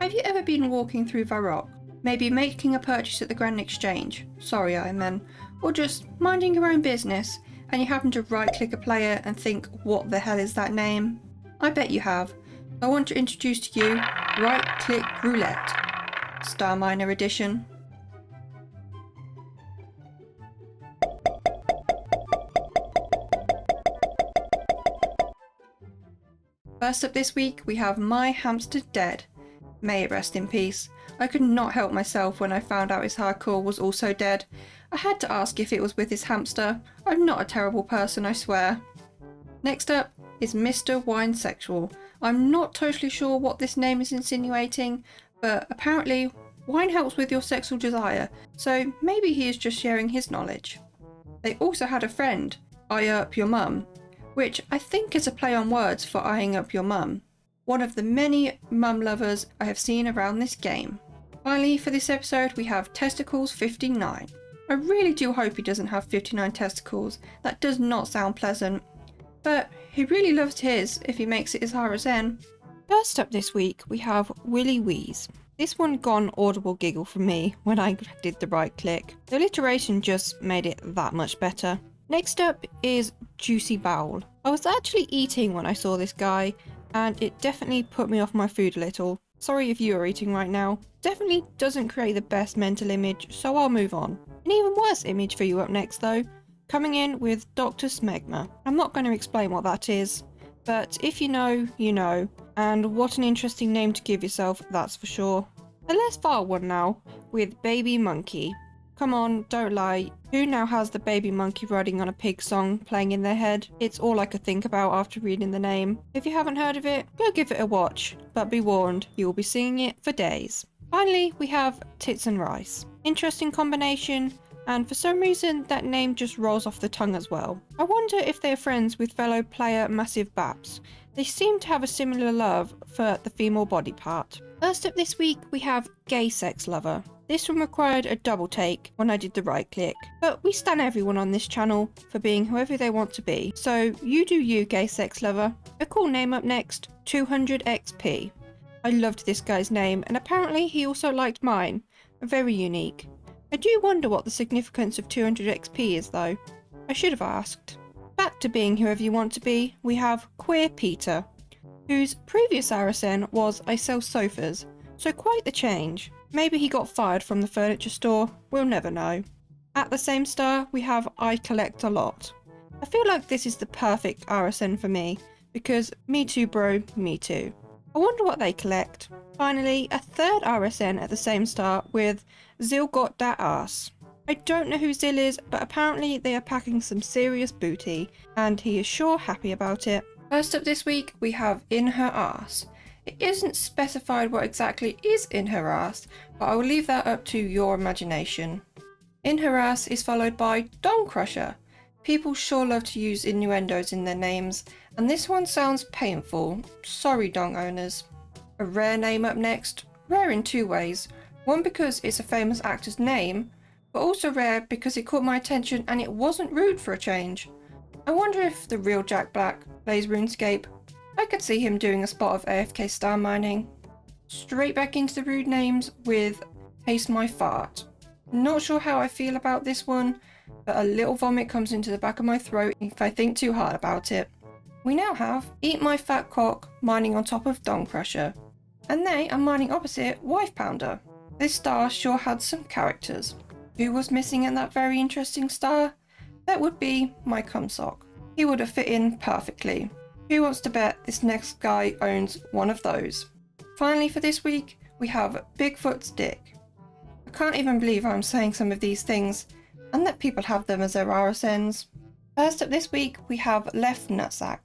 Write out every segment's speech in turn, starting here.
Have you ever been walking through Varrock, maybe making a purchase at the Grand Exchange, sorry Iron Man, or just minding your own business, and you happen to right-click a player and think, what the hell is that name? I bet you have. I want to introduce to you Right-Click Roulette, StarMiner Edition. First up this week, we have My Hamster Dead. May it rest in peace. I could not help myself when I found out his hardcore was also dead. I had to ask if it was with his hamster. I'm not a terrible person, I swear. Next up is Mr. Winesexual. I'm not totally sure what this name is insinuating, but apparently wine helps with your sexual desire, so maybe he is just sharing his knowledge. They also had a friend, Eye Up Your Mum, which I think is a play on words for eyeing up your mum. One of the many mum lovers I have seen around this game. Finally, for this episode, we have Testicles 59. I really do hope he doesn't have 59 testicles. That does not sound pleasant. But he really loves his if he makes it his RSN. First up this week, we have Willy Wheeze. This one got an audible giggle from me when I did the right click. The alliteration just made it that much better. Next up is Juicy Bowel. I was actually eating when I saw this guy, and it definitely put me off my food a little. Sorry if you are eating right now. Definitely doesn't create the best mental image, so I'll move on. An even worse image for you up next though, coming in with Dr. Smegma. I'm not going to explain what that is, but if you know, you know. And what an interesting name to give yourself, that's for sure. A less vile one now, with Baby Monkey. Come on, don't lie. Who now has the baby monkey riding on a pig song playing in their head? It's all I could think about after reading the name. If you haven't heard of it, go give it a watch. But be warned, you will be singing it for days. Finally, we have Tits and Rice. Interesting combination, and for some reason that name just rolls off the tongue as well. I wonder if they're friends with fellow player Massive Baps. They seem to have a similar love for the female body part. First up this week, we have Gay Sex Lover. This one required a double take when I did the right click, but we stan everyone on this channel for being whoever they want to be, so you do you, Gay Sex Lover. A cool name up next, 200XP. I loved this guy's name, and apparently he also liked mine. Very unique. I do wonder what the significance of 200XP is though. I should have asked. Back to being whoever you want to be, we have Queer Peter, whose previous RSN was I sell sofas, so quite the change. Maybe he got fired from the furniture store, we'll never know. At the same star, we have I collect a lot. I feel like this is the perfect RSN for me, because me too bro, me too. I wonder what they collect. Finally, a third RSN at the same star with Zil got that ass. I don't know who Zil is, but apparently they are packing some serious booty, and he is sure happy about it. First up this week, we have In Her Arse. It isn't specified what exactly is in her ass, but I will leave that up to your imagination. In Her Ass is followed by Dong Crusher. People sure love to use innuendos in their names, and this one sounds painful. Sorry, Dong owners. A rare name up next. Rare in two ways. One because it's a famous actor's name, but also rare because it caught my attention and it wasn't rude for a change. I wonder if the real Jack Black plays RuneScape. I could see him doing a spot of AFK star mining. Straight back into the rude names with Taste My Fart. Not sure how I feel about this one, but a little vomit comes into the back of my throat if I think too hard about it. We now have Eat My Fat Cock mining on top of Dong Crusher, and they are mining opposite Wife Pounder. This star sure had some characters. Who was missing in that very interesting star? That would be my cumsock. He would have fit in perfectly. Who wants to bet this next guy owns one of those? Finally for this week, we have Bigfoot's Dick. I can't even believe I'm saying some of these things, and that people have them as their RSNs. First up this week, we have Left Nutsack.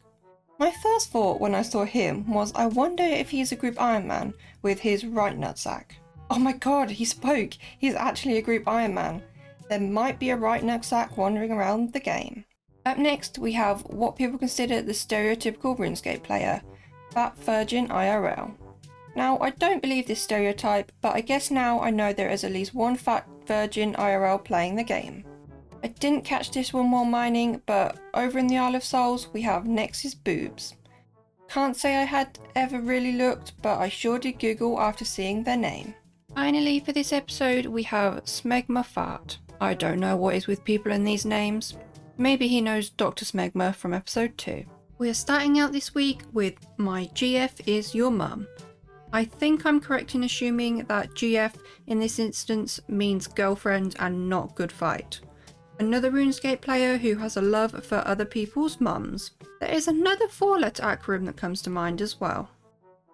My first thought when I saw him was I wonder if he's a group Iron Man with his right nutsack. Oh my god, he spoke! He's actually a group Iron Man. There might be a right nutsack wandering around the game. Up next, we have what people consider the stereotypical RuneScape player, Fat Virgin IRL. Now, I don't believe this stereotype, but I guess now I know there is at least one Fat Virgin IRL playing the game. I didn't catch this one while mining, but over in the Isle of Souls, we have Nex's Boobs. Can't say I had ever really looked, but I sure did Google after seeing their name. Finally, for this episode, we have Smegma Fart. I don't know what is with people in these names. Maybe he knows Dr. Smegma from episode 2. We are starting out this week with My GF is Your Mum. I think I'm correct in assuming that GF in this instance means girlfriend and not good fight. Another Runescape player who has a love for other people's mums. There is another 4-letter acronym that comes to mind as well.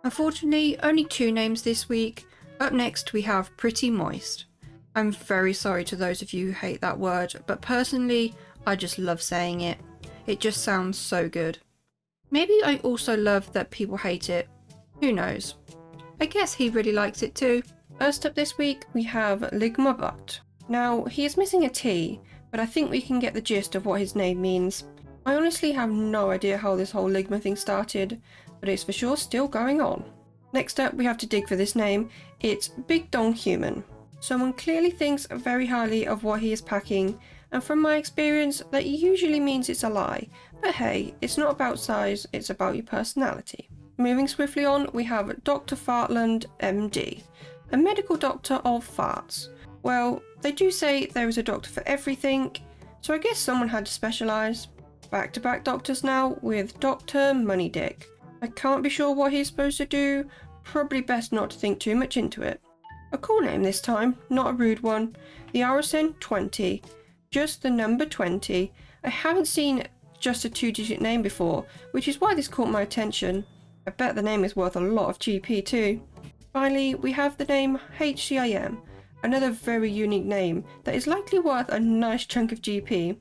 Unfortunately, only 2 names this week. Up next we have Pretty Moist. I'm very sorry to those of you who hate that word, but personally I just love saying it. It just sounds so good. Maybe I also love that people hate it. Who knows? I guess he really likes it too. First up this week we have Ligma Butt. Now he is missing a T, but I think we can get the gist of what his name means. I honestly have no idea how this whole Ligma thing started, but it's for sure still going on. Next up we have to dig for this name. It's Big Dong Human. Someone clearly thinks very highly of what he is packing, and from my experience that usually means it's a lie, but hey, it's not about size, it's about your personality. Moving swiftly on, we have Dr. Fartland MD, a medical doctor of farts. Well, they do say there is a doctor for everything, so I guess someone had to specialise. Back-to-back doctors now with Dr. Money Dick. I can't be sure what he's supposed to do, probably best not to think too much into it. A cool name this time, not a rude one. The RSN 20, just the number 20. I haven't seen just a 2-digit name before, which is why this caught my attention. I bet the name is worth a lot of GP too. Finally, we have the name HCIM, another very unique name that is likely worth a nice chunk of GP.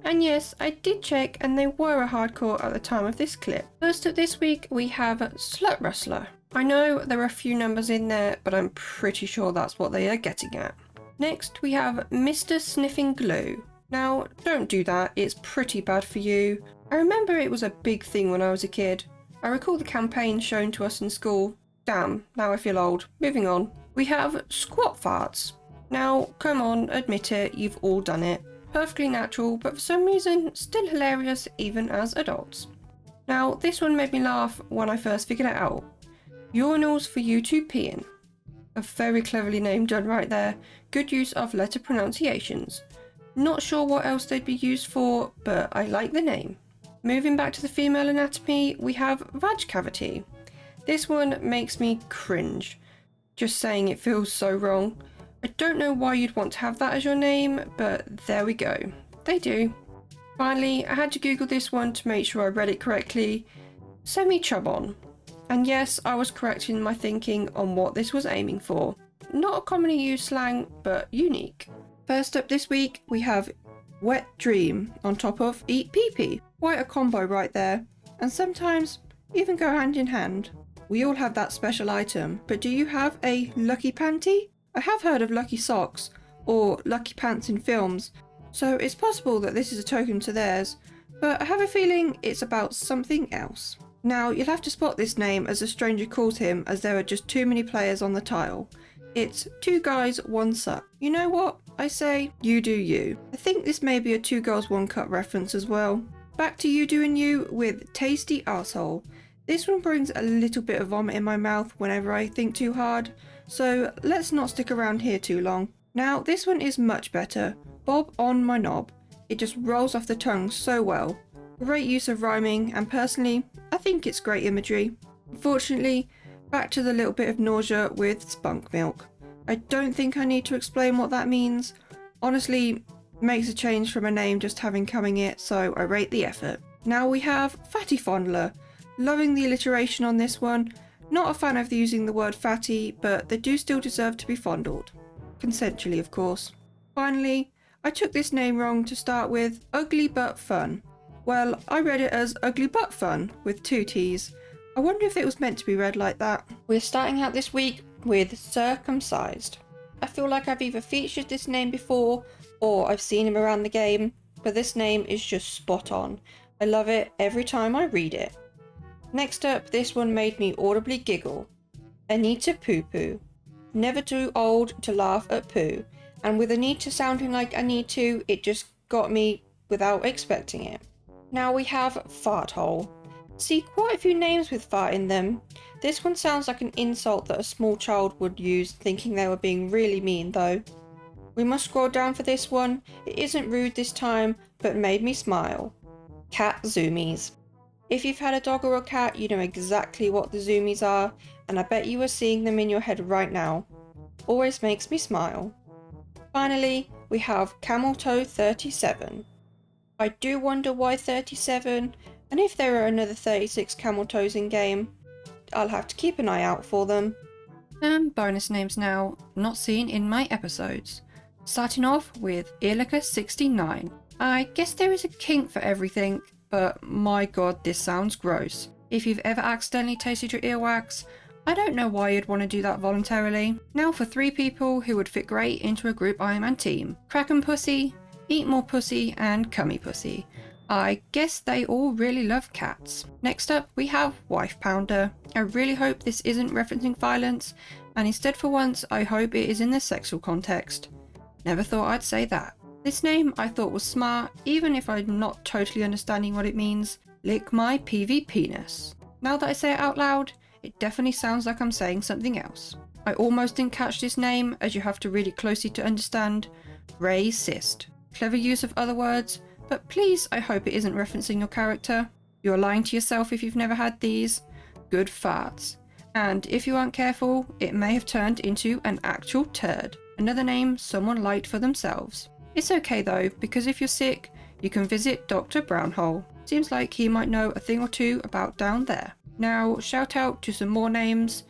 And yes, I did check and they were a hardcore at the time of this clip. First up this week we have Slut Rustler. I know there are a few numbers in there, but I'm pretty sure that's what they are getting at. Next we have Mr. Sniffing Glue. Now don't do that, it's pretty bad for you. I remember it was a big thing when I was a kid. I recall the campaign shown to us in school. Damn, now I feel old. Moving on. We have Squat Farts. Now come on, admit it, you've all done it. Perfectly natural, but for some reason still hilarious even as adults. Now this one made me laugh when I first figured it out. Urinals for you to pee in. A very cleverly named done right there. Good use of letter pronunciations. Not sure what else they'd be used for, but I like the name. Moving back to the female anatomy, we have vag cavity. This one makes me cringe. Just saying it feels so wrong. I don't know why you'd want to have that as your name, but there we go. They do. Finally, I had to Google this one to make sure I read it correctly. Semi-chubon. And yes, I was correct in my thinking on what this was aiming for. Not a commonly used slang, but unique. First up this week, we have Wet Dream on top of Eat Pee-Pee. Quite a combo right there. And sometimes even go hand in hand. We all have that special item, but do you have a lucky panty? I have heard of lucky socks, or lucky pants in films, so it's possible that this is a token to theirs, but I have a feeling it's about something else. Now, you'll have to spot this name as a stranger calls him, as there are just too many players on the tile. It's 2 guys, 1 suck. You know what? I say, you do you. I think this may be a 2 girls 1 cup reference as well. Back to you doing you with Tasty Arsehole. This one brings a little bit of vomit in my mouth whenever I think too hard, so let's not stick around here too long. Now this one is much better. Bob on my knob. It just rolls off the tongue so well. Great use of rhyming, and personally, I think it's great imagery. Unfortunately, back to the little bit of nausea with spunk milk. I don't think I need to explain what that means. Honestly, makes a change from a name just having coming it, so I rate the effort. Now we have Fatty Fondler. Loving the alliteration on this one. Not a fan of using the word fatty, but they do still deserve to be fondled. Consensually, of course. Finally, I took this name wrong to start with, Ugly But Fun. Well, I read it as Ugly But Fun, with 2 T's. I wonder if it was meant to be read like that. We're starting out this week with Circumcised. I feel like I've either featured this name before, or I've seen him around the game, but this name is just spot on. I love it every time I read it. Next up, this one made me audibly giggle. Anita Poo Poo. Never too old to laugh at poo, and with Anita sounding like I need to, it just got me without expecting it. Now we have Fart Hole. See quite a few names with fart in them. This one sounds like an insult that a small child would use, thinking they were being really mean though. We must scroll down for this one. It isn't rude this time, but made me smile. Cat zoomies. If you've had a dog or a cat, you know exactly what the zoomies are, and I bet you are seeing them in your head right now. Always makes me smile. Finally, we have Camel Toe 37. I do wonder why 37, and if there are another 36 camel toes in game, I'll have to keep an eye out for them. And bonus names now, not seen in my episodes. Starting off with Earlica69. I guess there is a kink for everything, but my god, this sounds gross. If you've ever accidentally tasted your earwax, I don't know why you'd want to do that voluntarily. Now for 3 people who would fit great into a group Iron Man team. Kraken Pussy, Eat More Pussy, and Cummy Pussy. I guess they all really love cats. Next up we have Wife Pounder. I really hope this isn't referencing violence, and instead for once I hope it is in the sexual context. Never thought I'd say that. This name I thought was smart, even if I'm not totally understanding what it means. Lick my PV penis. Now that I say it out loud, it definitely sounds like I'm saying something else. I almost didn't catch this name, as you have to read it closely to understand. Racist. Clever use of other words, but please I hope it isn't referencing your character. You're lying to yourself if you've never had these. Good farts. And if you aren't careful, it may have turned into an actual turd. Another name someone liked for themselves. It's okay though, because if you're sick, you can visit Dr. Brownhole. Seems like he might know a thing or two about down there. Now shout out to some more names.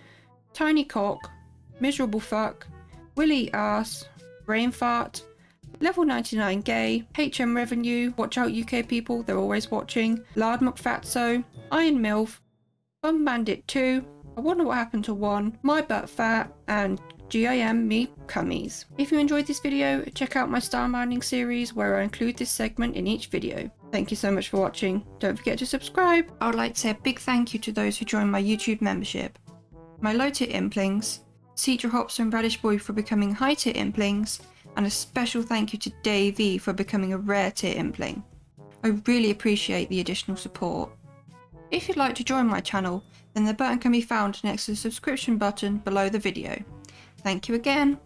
Tiny Cock, Miserable Fuck, Willy Ass, Brain Fart, Level 99 Gay, HM Revenue, watch out UK people, they're always watching, Lard McFatso, Iron MILF, Bum Bandit 2, I Wonder What Happened to 1, My Butt Fat, and GIM Me Cummies. If you enjoyed this video, check out my Star Mining series where I include this segment in each video. Thank you so much for watching. Don't forget to subscribe. I would like to say a big thank you to those who joined my YouTube membership. My low tier Implings, Cedra Hops and Radish Boy for becoming high tier Implings, and a special thank you to Dave E for becoming a rare tier Impling. I really appreciate the additional support. If you'd like to join my channel, then the button can be found next to the subscription button below the video. Thank you again.